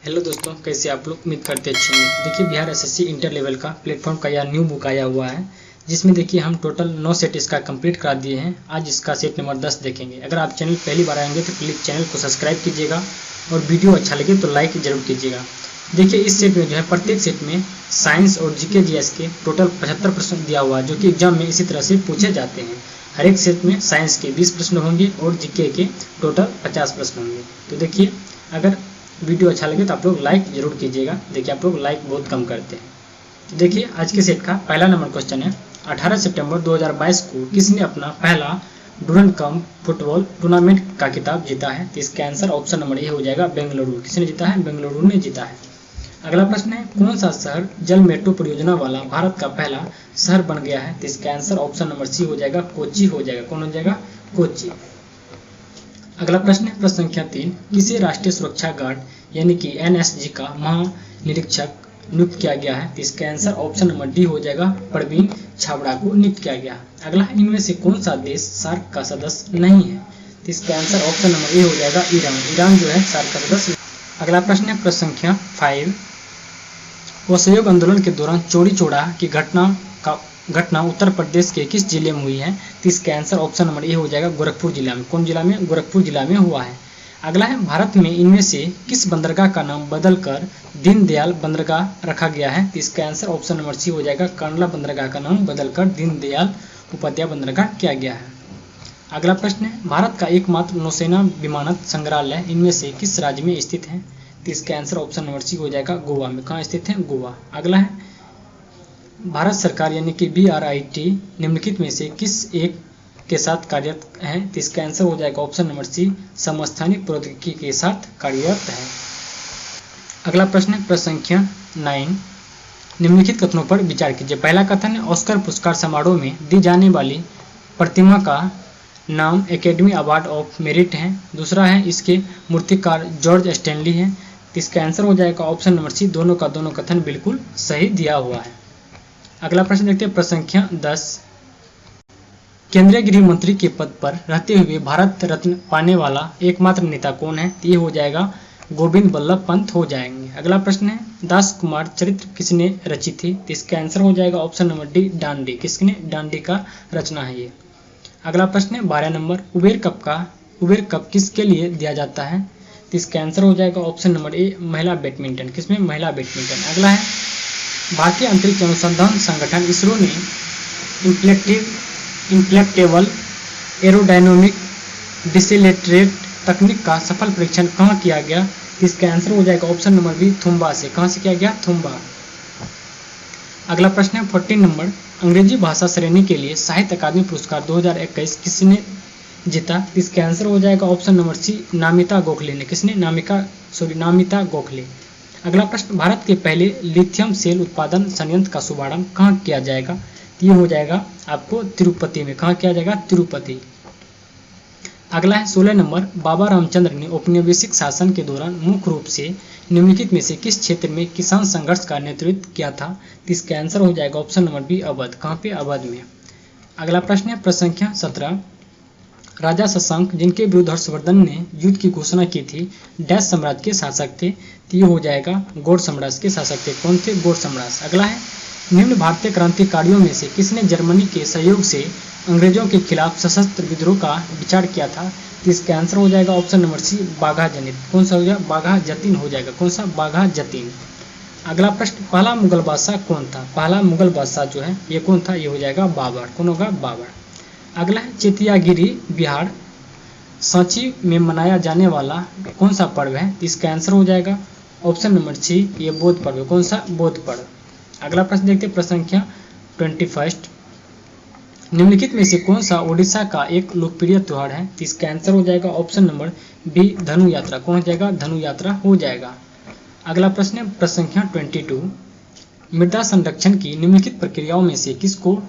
Hello दोस्तों, कैसे आप लोग? उम्मीद करते अच्छे होंगे। देखिए, बिहार एसएससी इंटर लेवल का प्लेटफॉर्म का यह न्यू बुक आया हुआ है, जिसमें देखिए हम टोटल 9 सेट इसका कंप्लीट करा दिए हैं। आज इसका सेट नंबर 10 देखेंगे। अगर आप चैनल पहली बार आएंगे तो प्लीज़ चैनल को सब्सक्राइब कीजिएगा और वीडियो अच्छा लगे तो लाइक जरूर कीजिएगा। देखिए, इस सेट में जो है प्रत्येक सेट में साइंस और जीके जीएस के टोटल 75 प्रश्न दिया हुआ है, जो कि एग्जाम में इसी तरह से पूछे जाते हैं। हर एक सेट में साइंस के 20 प्रश्न होंगे और जीके के टोटल 50 प्रश्न होंगे। तो देखिए, अगर वीडियो अच्छा लगे तो आप लोग लाइक जरूर कीजिएगा। देखिए, आप लोग लाइक बहुत कम करते हैं। तो देखिए, आज के सेट का पहला नंबर क्वेश्चन है, 18 सितंबर 2022 को किसने अपना पहला डूरंड कप फुटबॉल टूर्नामेंट का खिताब जीता है? तो इसका आंसर ऑप्शन नंबर ए हो जाएगा, बेंगलुरु। किसने जीता है? बेंगलुरु ने जीता है। अगला प्रश्न है, कौन सा शहर जल मेट्रो परियोजना वाला भारत का पहला शहर बन गया है? तो इसका आंसर ऑप्शन नंबर सी हो जाएगा, कोच्चि हो जाएगा। कौन हो जाएगा? कोच्चि। अगला प्रश्न है, प्रश्न संख्या 3, किसे राष्ट्रीय सुरक्षा गार्ड यानी कि एनएसजी का महानिरीक्षक नियुक्त किया गया है? तो इसका आंसर ऑप्शन नंबर डी हो जाएगा, प्रवीण छाबड़ा को नियुक्त किया गया। अगला, इनमें से कौन सा देश सार्क का सदस्य नहीं है? तो इसका आंसर ऑप्शन नंबर ए हो जाएगा, ईरान। ईरान जो है सार्क का सदस्य। अगला प्रश्न है, प्रश्न संख्या 5, असहयोग आंदोलन के दौरान चौरी चौरा की घटना उत्तर प्रदेश के किस जिले में हुई है? तो इसका आंसर ऑप्शन नंबर ए हो जाएगा, गोरखपुर जिला में। कौन जिला में? गोरखपुर जिला में हुआ है। अगला है, भारत में इनमें से किस बंदरगाह का नाम बदलकर दीनदयाल बंदरगाह रखा गया है? तो इसका आंसर ऑप्शन नंबर सी हो जाएगा, कंडला बंदरगाह का नाम बदलकर दीनदयाल उपाध्याय बंदरगाह किया गया है। अगला प्रश्न है, भारत का एकमात्र नौसेना विमानन संग्रहालय इनमें से किस राज्य में स्थित है? तो इसका आंसर ऑप्शन नंबर सी हो जाएगा, गोवा में। कहाँ स्थित है? गोवा। अगला है, भारत सरकार यानी कि BRIT निम्नलिखित में से किस एक के साथ कार्यरत है? तो इसका आंसर हो जाएगा ऑप्शन नंबर सी, समस्थानिक प्रौद्योगिकी के साथ कार्यरत है। अगला प्रश्न है, प्रश्न संख्या 9, निम्नलिखित कथनों पर विचार कीजिए। पहला कथन है, ऑस्कर पुरस्कार समारोह में दी जाने वाली प्रतिमा का नाम एकेडमी अवार्ड ऑफ मेरिट है। दूसरा है, इसके मूर्तिकार जॉर्ज स्टैनली है। तो इसका आंसर हो जाएगा ऑप्शन नंबर सी, दोनों का दोनों कथन बिल्कुल सही दिया हुआ है। अगला प्रश्न देखते हैं, प्रश्न संख्या 10, केंद्रीय गृह मंत्री के पद पर रहते हुए भारत रत्न पाने वाला एकमात्र नेता कौन है? तो ये हो जाएगा, गोविंद बल्लभ पंत हो जाएंगे। अगला प्रश्न है, दास कुमार चरित्र किसने रची थी? तो इसका आंसर हो जाएगा ऑप्शन नंबर डी, डांडी। किसने? डांडी का रचना है ये। अगला प्रश्न है, 12 नंबर, उबेर कप किसके लिए दिया जाता है? तो इसका आंसर हो जाएगा ऑप्शन नंबर ए, महिला बैडमिंटन। किसमें? महिला बैडमिंटन। अगला है, भारतीय अंतरिक्ष अनुसंधान संगठन इसरो ने इन्फ्लेक्टेबल एरोडायनामिक डिसेलेटरेट तकनीक का सफल परीक्षण कहाँ किया गया? इसका आंसर हो जाएगा ऑप्शन नंबर बी, थुम्बा से। कहाँ से किया गया? थुम्बा। अगला प्रश्न है, 14 नंबर, अंग्रेजी भाषा श्रेणी के लिए साहित्य अकादमी पुरस्कार 2021 किसने जीता? इसका आंसर हो जाएगा ऑप्शन नंबर सी, नामिता गोखले ने। किसने? नामिता गोखले। अगला प्रश्न, भारत के पहले लिथियम सेल उत्पादन संयंत्र का शुभारंभ कहाँ किया जाएगा? ये हो जाएगा आपको तिरुपति में। कहाँ किया जाएगा? तिरुपति। अगला है, 16 नंबर, बाबा रामचंद्र ने औपनिवेशिक शासन के दौरान मुख्य रूप से निम्नलिखित में से किस क्षेत्र में किसान संघर्ष का नेतृत्व किया था? तो इसका आंसर हो जाएगा ऑप्शन नंबर बी, अवध। कहाँ पे? अवध में। अगला प्रश्न है, प्रश्न संख्या 17, राजा शशांक जिनके विरुद्ध हर्षवर्धन ने युद्ध की घोषणा की थी, डैश साम्राज्य के शासक थे? तो ये हो जाएगा, गौड़ साम्राज्य के शासक थे। कौन थे? गौड़ साम्राज्य। अगला है, निम्न भारतीय क्रांतिकारियों में से किसने जर्मनी के सहयोग से अंग्रेजों के खिलाफ सशस्त्र विद्रोह का विचार किया था? तो इसका आंसर हो जाएगा ऑप्शन नंबर सी, बाघा जनित। कौन सा हो जाएगा? बाघा जतीन हो जाएगा। कौन सा? बाघा जतीन। अगला प्रश्न, पहला मुगल बादशाह कौन था? पहला मुगल बादशाह जो है ये कौन था? ये हो जाएगा बाबर। कौन होगा? बाबर। अगला है, चेतियागिरी बिहार सांची में मनाया जाने वाला कौन सा पर्व है? इसका आंसर हो जाएगा ऑप्शन नंबर सी, ये बोध पर्व। कौन सा? बोध पर्व। अगला प्रश्न देखते हैं, प्रश्न संख्या 21, निम्नलिखित में से कौन सा ओडिशा का एक लोकप्रिय त्योहार है? तो इसका आंसर हो जाएगा ऑप्शन नंबर बी, धनु यात्रा। कौन हो जाएगा? धनु यात्रा हो जाएगा। अगला प्रश्न है, प्रश्न संख्या 22, मृदा संरक्षण की निम्नलिखित प्रक्रियाओं में से किसको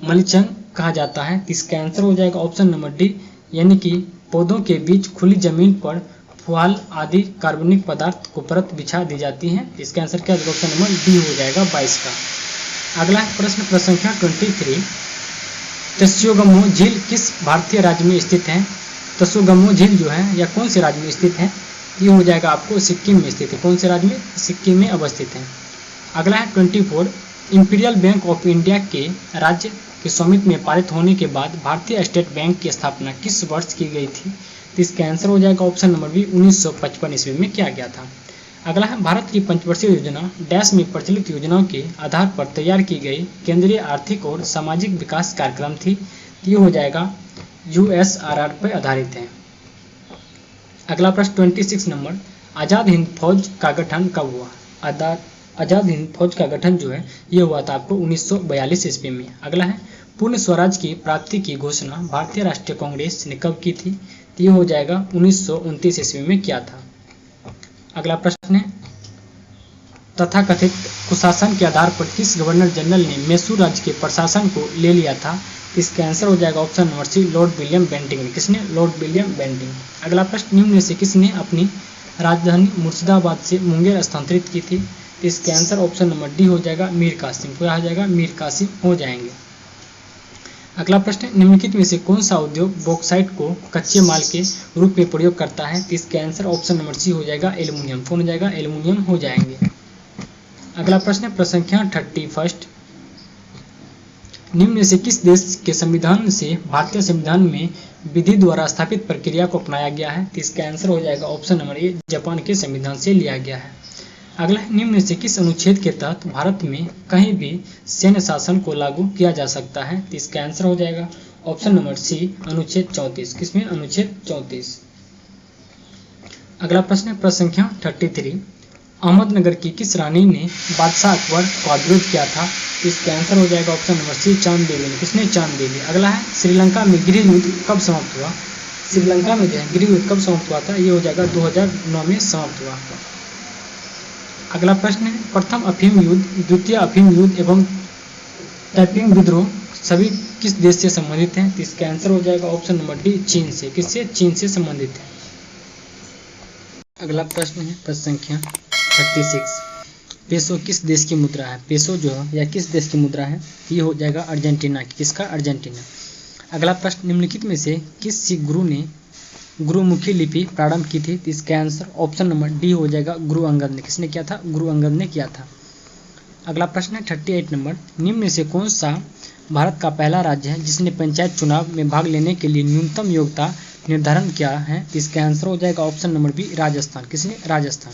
मल्चिंग कहा जाता है? इसका आंसर हो जाएगा ऑप्शन नंबर डी, यानी कि पौधों के बीच खुली जमीन पर फुआल आदि कार्बनिक पदार्थ को परत बिछा दी जाती है। इसका आंसर क्या? ऑप्शन नंबर डी हो जाएगा, 22 का। अगला प्रश्न, प्रश्न संख्या 23, त्सोगमो झील किस भारतीय राज्य में स्थित है? त्सोगमो झील जो है यह कौन से राज्य में स्थित है? ये हो जाएगा आपको सिक्किम में स्थित है। कौन से राज्य में? सिक्किम में अवस्थित है। अगला है 24, इंपीरियल बैंक ऑफ इंडिया के राज्य के स्वामित्व में पारित होने के बाद भारतीय स्टेट बैंक की स्थापना किस वर्ष की गई थी? तो इसका आंसर हो जाएगा ऑप्शन नंबर बी, 1955 ईस्वी में किया गया था। अगला है भारत की पंचवर्षीय योजना डैश में प्रचलित योजनाओं के आधार पर तैयार की गई केंद्रीय आर्थिक और सामाजिक विकास कार्यक्रम थी। ये हो जाएगा USRR पर आधारित है। अगला प्रश्न 26 नंबर, आज़ाद हिंद फौज का गठन कब हुआ? आज़ाद हिंद फौज का गठन जो है ये हुआ था आपको 1942 ईस्वी में। अगला है पूर्ण स्वराज की प्राप्ति की घोषणा भारतीय राष्ट्रीय कांग्रेस ने कब की थी? तो ये हो जाएगा 1929 ईस्वी में किया था। अगला प्रश्न है तथाकथित कुशासन के आधार पर किस गवर्नर जनरल ने मैसूर राज्य के प्रशासन को ले लिया था? इसका आंसर हो जाएगा option number C, Lord William Bentinck ने। किसने? Lord William Bentinck. अगला प्रश्न, निम्न में से किसने अपनी राजधानी मुर्शिदाबाद से मुंगेर स्थानांतरित की थी? इसका आंसर ऑप्शन नंबर डी हो जाएगा, मीर कासिम। क्या हो जाएगा? मीर कासिम हो जाएंगे। अगला प्रश्न, निम्नलिखित में से कौन सा उद्योग बॉक्साइट को कच्चे माल के रूप में प्रयोग करता है? इसका आंसर ऑप्शन नंबर सी हो जाएगा, एल्युमिनियम। कौन हो जाएगा? एल्युमिनियम हो जाएंगे। अगला प्रश्न है प्रश्न संख्या 31, निम्न में से किस देश के संविधान से भारतीय संविधान में विधि द्वारा स्थापित प्रक्रिया को अपनाया गया है? इसका आंसर हो जाएगा ऑप्शन नंबर ए, जापान के संविधान से लिया गया है। अगला, निम्न में से किस अनुच्छेद के तहत भारत में कहीं भी सैन्य शासन को लागू किया जा सकता है? इसका आंसर हो जाएगा ऑप्शन नंबर सी, अनुच्छेद 34। किसमें? अनुच्छेद 34। अगला प्रश्न है प्रश्न संख्या 33, अहमदनगर की किस रानी ने बादशाह अकबर का विरोध किया था? इसका आंसर हो जाएगा ऑप्शन नंबर सी, चांद देवी ने। किसने? चांद देवी। अगला है श्रीलंका में गृह युद्ध कब समाप्त हुआ? श्रीलंका में जो है गृह युद्ध कब समाप्त हुआ था? ये हो जाएगा 2009 में समाप्त हुआ। अगला प्रश्न है प्रथम अफीम युद्ध, द्वितीय अफीम युद्ध एवं टैपिंग विद्रोह सभी किस देश से संबंधित हैं? तो इसका आंसर हो जाएगा ऑप्शन नंबर डी, चीन से। किससे? चीन से संबंधित है। अगला प्रश्न है प्रश्न संख्या 36, पेसो किस देश की मुद्रा है? पेसो जो है या किस देश की मुद्रा है? ये हो जाएगा अर्जेंटीना की। किसका? अर्जेंटीना। अगला प्रश्न, निम्नलिखित में से किस सिख गुरु ने गुरुमुखी लिपि प्रारंभ की थी? इसका आंसर ऑप्शन नंबर डी हो जाएगा, गुरु अंगद ने। किसने किया था? गुरु अंगद ने किया था। अगला प्रश्न है 38 नंबर, निम्न में से कौन सा भारत का पहला राज्य है जिसने पंचायत चुनाव में भाग लेने के लिए न्यूनतम योग्यता निर्धारण किया है? इसका आंसर हो जाएगा ऑप्शन नंबर बी, राजस्थान। किसने? राजस्थान।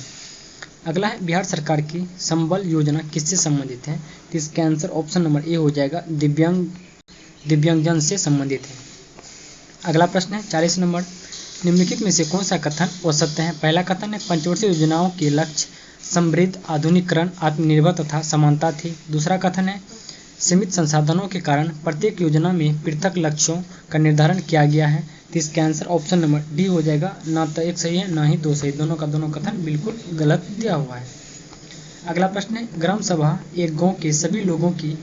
अगला है बिहार सरकार की संबल योजना किससे संबंधित है? इसका आंसर ऑप्शन नंबर ए हो जाएगा, दिव्यांगजन से संबंधित है। अगला प्रश्न है 40 नंबर, निम्नलिखित में से कौन सा कथन असत्य है? पहला कथन है पंचवर्षीय योजनाओं के लक्ष्य समृद्ध, आधुनिकीकरण, आत्मनिर्भर तथा समानता थी। दूसरा कथन है सीमित संसाधनों के कारण प्रत्येक योजना में पृथक लक्ष्यों का निर्धारण किया गया है। तो इसका आंसर ऑप्शन नंबर डी हो जाएगा, ना तो एक सही है ना ही दो सही, दोनों का दोनों कथन बिल्कुल गलत दिया हुआ है। अगला प्रश्न है ग्राम सभा एक गांव के सभी लोगों की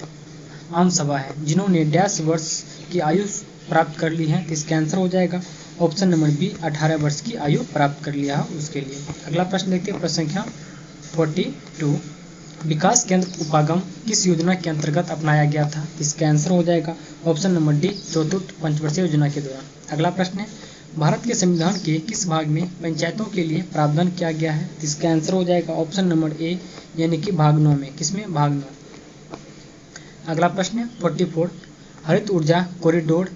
आम सभा है जिन्होंने डैश वर्ष की आयु प्राप्त कर ली है। तो इसका आंसर हो जाएगा ऑप्शन नंबर बी, 18 वर्ष की आयु प्राप्त कर लिया है उसके लिए। अगला प्रश्न देखते हैं प्रश्न संख्या 42, विकास केंद्र उपागम किस योजना के अंतर्गत अपनाया गया था? इसका आंसर हो जाएगा ऑप्शन नंबर डी, चतुर्थ पंचवर्षीय योजना के दौरान। अगला प्रश्न है भारत के संविधान के किस भाग में पंचायतों के लिए प्रावधान किया गया है? इसका आंसर हो जाएगा ऑप्शन नंबर ए, यानी कि भाग 9 में। किसमें? भाग 9। अगला प्रश्न है 44, हरित ऊर्जा कॉरिडोर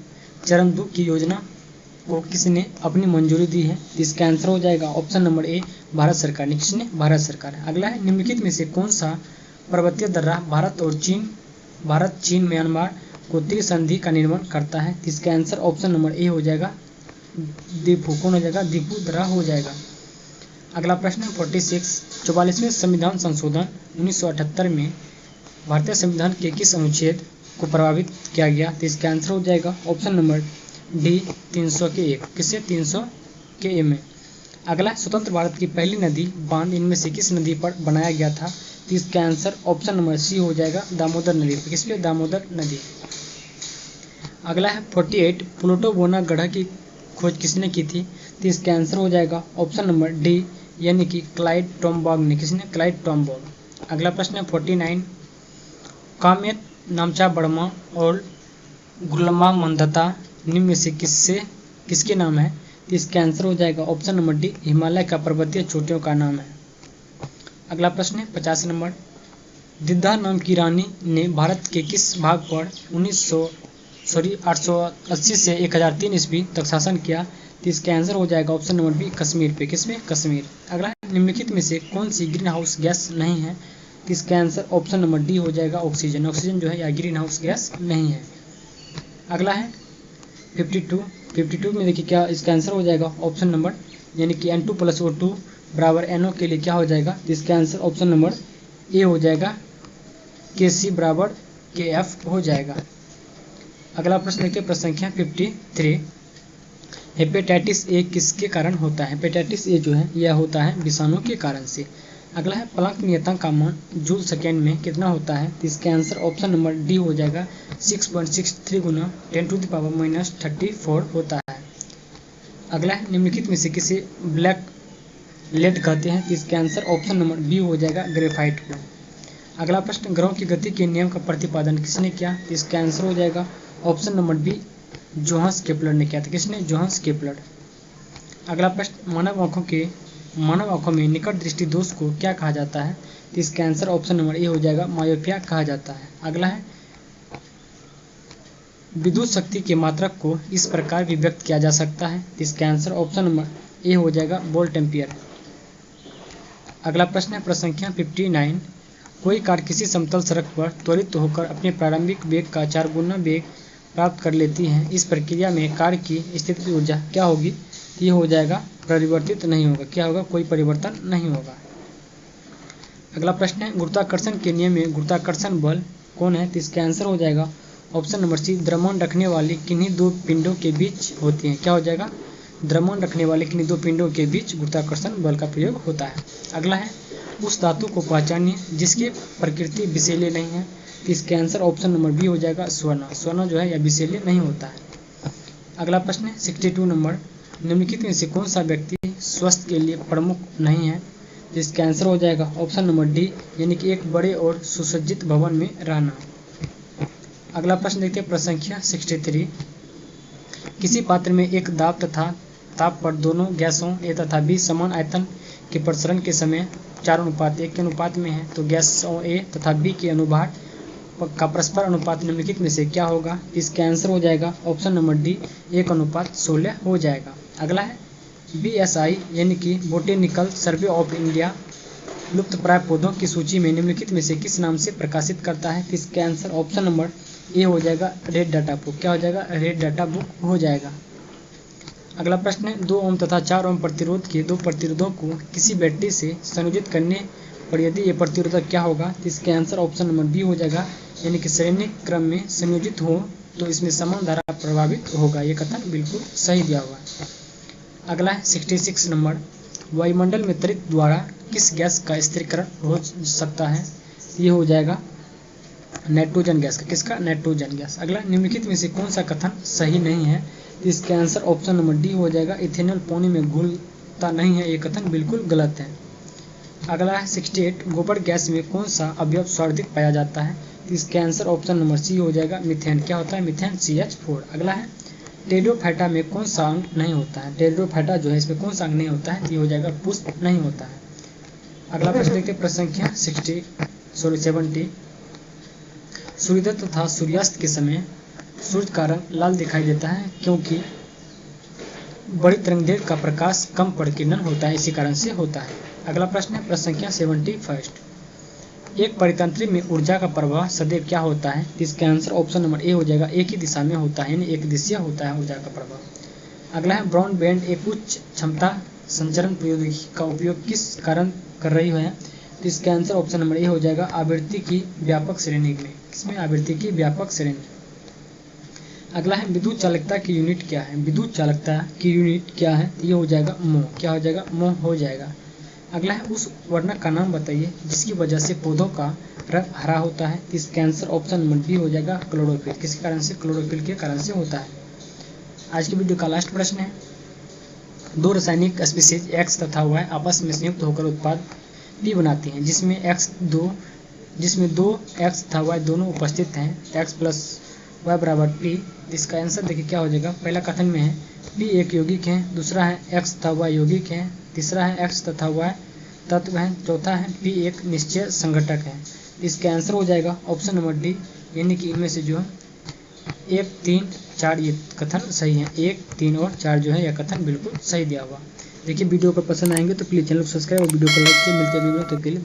चरण 2 की योजना को किसने अपनी मंजूरी दी है? इसका आंसर हो जाएगा ऑप्शन नंबर ए, भारत सरकार ने। किसने? भारत सरकार। अगला है निम्नलिखित में से कौन सा पर्वतीय दर्रा भारत चीन म्यांमार को त्रिसंधि का निर्माण करता है? इसका आंसर ऑप्शन नंबर ए हो जाएगा, दीपू। कौन हो जाएगा? दीपू दर्रा हो जाएगा। अगला प्रश्न है 46, 44वें संविधान संशोधन 1978 में भारतीय संविधान के किस अनुच्छेद को प्रभावित किया गया? तो इसका आंसर हो जाएगा ऑप्शन नंबर डी, 300 के 1। किससे? 300 के ए में। अगला स्वतंत्र भारत की पहली नदी बांध इनमें से किस नदी पर बनाया गया था? तो इसका आंसर ऑप्शन नंबर सी हो जाएगा, दामोदर नदी पर। किस पे? दामोदर नदी। अगला है 48, प्लूटो बोना गड्ढा की खोज किसने की थी? तो इसका आंसर हो जाएगा ऑप्शन नंबर डी, यानी कि क्लाइड टॉमबॉग ने। किसने? क्लाइड टॉमबॉग। अगला प्रश्न है 49, कामेत नामचा वर्मा और गुलमा मंदता निम्न में से किसके नाम है? तो इसका आंसर हो जाएगा ऑप्शन नंबर डी, हिमालय का पर्वतीय चोटियों का नाम है। अगला प्रश्न है 50 नंबर, दिद्धा नाम की रानी ने भारत के किस भाग पर 880 से 1003 ईस्वी तक शासन किया? तो इसका आंसर हो जाएगा ऑप्शन नंबर बी, कश्मीर पे। किसमें? कश्मीर। अगला, निम्नलिखित में से कौन सी ग्रीन हाउस गैस नहीं है? तो इसका आंसर ऑप्शन नंबर डी हो जाएगा ऑक्सीजन। ऑक्सीजन जो है यह ग्रीन हाउस गैस नहीं है। अगला है 52 में देखिए क्या इसका आंसर हो जाएगा ऑप्शन नंबर, यानी कि N2 + O2 बराबर NO के लिए क्या हो जाएगा? तो इसका आंसर ऑप्शन नंबर ए हो जाएगा, KC बराबर KF हो जाएगा। अगला प्रश्न देखिए प्रश्न संख्या 53, हेपेटाइटिस ए किसके कारण होता है? हेपेटाइटिस ए जो है यह होता है विषाणु के कारण से। अगला है प्लैंक नियतांक का मान जूल सेकेंड में कितना होता है? तो इसका आंसर ऑप्शन नंबर डी हो जाएगा 6.63 गुना 10⁻34 होता है। अगला है निम्नलिखित में से किसे ब्लैक लेड कहते हैं? तो इसका आंसर ऑप्शन नंबर बी हो जाएगा ग्रेफाइट को। अगला प्रश्न, ग्रहों की गति के नियम का प्रतिपादन किसने किया? तो इसका आंसर हो जाएगा option number B, Johannes Kepler ने किया था। किसने? Johannes Kepler. अगला प्रश्न, मानव आंखों में निकट दृष्टि दोष को क्या कहा जाता है? तो इसका आंसर ऑप्शन नंबर ए हो जाएगा, मायोपिया कहा जाता है। अगला है विद्युत शक्ति के मात्रक को इस प्रकार भी व्यक्त किया जा सकता है। तो इसका आंसर ऑप्शन नंबर ए हो जाएगा, वोल्ट एम्पियर। अगला प्रश्न है प्रश्न संख्या 59, कोई कार किसी समतल सड़क पर त्वरित होकर अपने प्रारंभिक वेग का 4 गुना वेग प्राप्त कर लेती है। इस प्रक्रिया में कार की स्थितिज ऊर्जा क्या होगी? ये हो जाएगा परिवर्तित नहीं होगा। क्या होगा? कोई परिवर्तन नहीं होगा। अगला प्रश्न है, गुरुत्वाकर्षण के नियम में गुरुत्वाकर्षण बल कौन है? तो इसका आंसर हो जाएगा ऑप्शन नंबर सी, द्रव्यमान रखने वाली किन्हीं दो पिंडों के बीच होती है। क्या हो जाएगा? द्रव्यमान रखने वाले किन्हीं दो पिंडों के बीच गुरुत्वाकर्षण बल का प्रयोग होता है। अगला है, उस धातु को पहचानिए जिसकी प्रकृति विषैले नहीं है। तो इसके आंसर ऑप्शन नंबर बी हो जाएगा, स्वर्ण। स्वर्ण जो है यह विषैले नहीं होता है। अगला प्रश्न है 62 नंबर, निम्नलिखित में से कौन सा व्यक्ति स्वास्थ्य के लिए प्रमुख नहीं है? तो इसका आंसर हो जाएगा ऑप्शन नंबर डी, यानी कि एक बड़े और सुसज्जित भवन में रहना। अगला प्रश्न देखते हैं प्रश्न संख्या 63, किसी पात्र में एक दाब तथा ताप पर दोनों गैसों ए तथा बी समान आयतन के प्रसरण के समय 4:1 के अनुपात में है, तो गैसों ए तथा बी के अनुभाग का परस्पर अनुपात निम्नलिखित में से क्या होगा? इसका आंसर हो जाएगा ऑप्शन नंबर डी, 1:16 हो जाएगा। अगला है BSI यानी कि बोटेनिकल सर्वे ऑफ इंडिया लुप्तप्राय पौधों की सूची में निम्नलिखित में से किस नाम से प्रकाशित करता है? इसका आंसर ऑप्शन नंबर ए हो जाएगा, रेड डाटा बुक। क्या हो जाएगा? रेड डाटा बुक हो जाएगा। अगला प्रश्न है, 2 ओम तथा 4 ओम प्रतिरोध के दो प्रतिरोधों को किसी बैटरी से संयोजित करने पर यदि ये प्रतिरोधक क्या होगा? तो इसके आंसर ऑप्शन नंबर बी हो जाएगा, यानी कि श्रेणी क्रम में संयोजित हो तो इसमें समान धारा प्रभावित होगा। ये कथन बिल्कुल सही दिया हुआ है। अगला है 66 नंबर, वायुमंडल में त्वरित द्वारा किस गैस का स्थिरीकरण हो सकता है? ये हो जाएगा नाइट्रोजन गैस का। किसका? Nitrogen gas. अगला, निम्नलिखित में से कौन सा कथन सही नहीं है? तो इसका आंसर ऑप्शन नंबर डी हो जाएगा, इथेनॉल पानी में घुलता नहीं है। ये कथन बिल्कुल गलत है। अगला है 68, गोबर गैस में कौन सा अवयव सर्वाधिक पाया जाता है? तो इसका आंसर ऑप्शन नंबर सी हो जाएगा, मीथेन। क्या होता है? Methane CH4। अगला है, टेरिडोफाइटा में कौन सा अंग नहीं होता है? टेरिडोफाइटा जो है इसमें कौन सा अंग नहीं होता है? ये हो जाएगा पुष्प नहीं होता है। अगला प्रश्न देखते हैं प्रश्न संख्या 70, सूर्योदय तथा सूर्यास्त के समय सूर्य का रंग लाल दिखाई देता है क्योंकि बड़ी तरंगदैर्घ्य का प्रकाश कम परिकीर्णन होता है, इसी कारण से होता है। अगला प्रश्न है प्रश्न संख्या 71, एक परितंत्री में ऊर्जा का प्रवाह सदैव क्या होता है? इसका आंसर ऑप्शन नंबर ए हो जाएगा, एक ही दिशा में होता है, यानी एक दिशीय होता है ऊर्जा का प्रवाह। अगला है, ब्रॉडबैंड एक उच्च क्षमता संचरण प्रौद्योगिकी का उपयोग किस कारण कर रही है? तो इसका आंसर ऑप्शन नंबर ए हो जाएगा, आवृत्ति की व्यापक श्रेणी में। किसमें? आवृत्ति की व्यापक श्रेणी। अगला है, विद्युत चालकता की यूनिट क्या है? विद्युत चालकता की यूनिट क्या है? ये हो जाएगा मोह। क्या हो जाएगा? मोह हो जाएगा। अगला है, उस वर्णक का नाम बताइए जिसकी वजह से पौधों का रंग हरा होता है। इसका आंसर ऑप्शन नंबर बी हो जाएगा, क्लोरोफिल। किसके कारण से? क्लोरोफिल के कारण से होता है। आज की वीडियो का लास्ट प्रश्न है, दो रासायनिक स्पीशीज X तथा Y आपस में संयुक्त होकर उत्पाद P बनाती हैं जिसमें दो X तथा Y दोनों उपस्थित हैं। X+ y बराबर p। इसका आंसर देखिए क्या हो जाएगा। पहला कथन में है p एक यौगिक है, दूसरा है x तथा y यौगिक है, तीसरा है x तथा y तत्व है, चौथा है p एक निश्चय संघटक है। इसका आंसर हो जाएगा ऑप्शन नंबर डी, यानी कि इनमें से जो है 1, 3, 4 ये कथन सही है। 1, 3 और 4 जो है यह कथन बिल्कुल सही दिया हुआ। देखिए वीडियो को पसंद आएंगे तो प्लीज़ चैनल को सब्सक्राइब और वीडियो को लाइक कीजिए। मिलते हैं वीडियो तो के लिए।